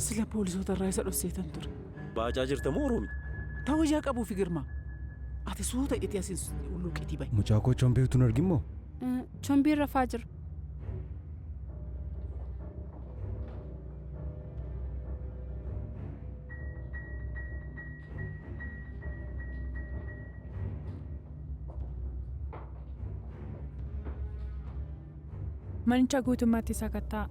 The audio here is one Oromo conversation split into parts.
Sila poolisoota irraa isa dhosseetan ture. Baacaa jirta moo Oroomi? Ta'uu ijaa qabuu fi girmaa. Ati suuta itti asiin ulluuqiitii ba'i. Mucaa koo chombeetuun argimmoo? Chombiin rafaa jira. Manicha guutummaatti sakattaa.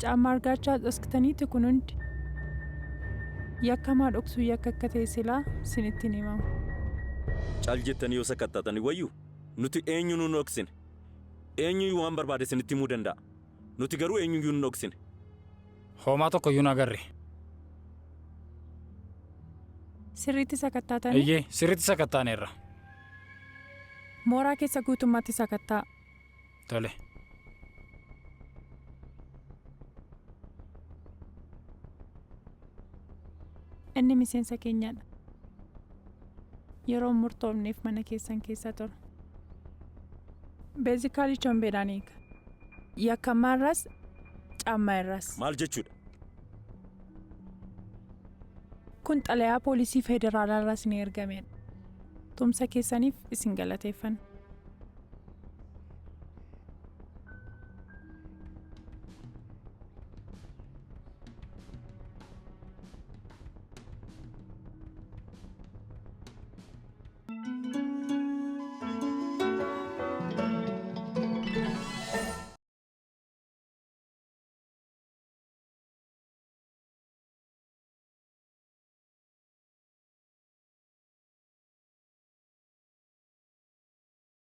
Caammaa argaachaa dhoksitaniitu kun hundi. Yakkamaa dhoksuu yakka akka ta'e silaa sinitti hin himamu. Caal jettanii yoo sakattaatanii wayyuu nuti eenyu nu dhoksine. Eenyu waan barbaade sinitti himuu danda'a. Nuti garuu eenyu nu dhoksine. Hoomaa tokko iyyuu nagarre. Sirriitti sakattaatanii? Iyyee sirriitti sakattaaneerra. Mooraa keessa guutummaatti sakattaa. Tole. Inni miseensa keenyadha. Yeroo murtoofneef mana keessan keessa tura. Beezikaalii chombeedhaan eega. Yakkamaa irraas caammaa irraas. Maal jechuudha? Kun xalayaa poolisii federaalaa irraas ni ergamedha. Tumsa keessaniif isin galateeffanna.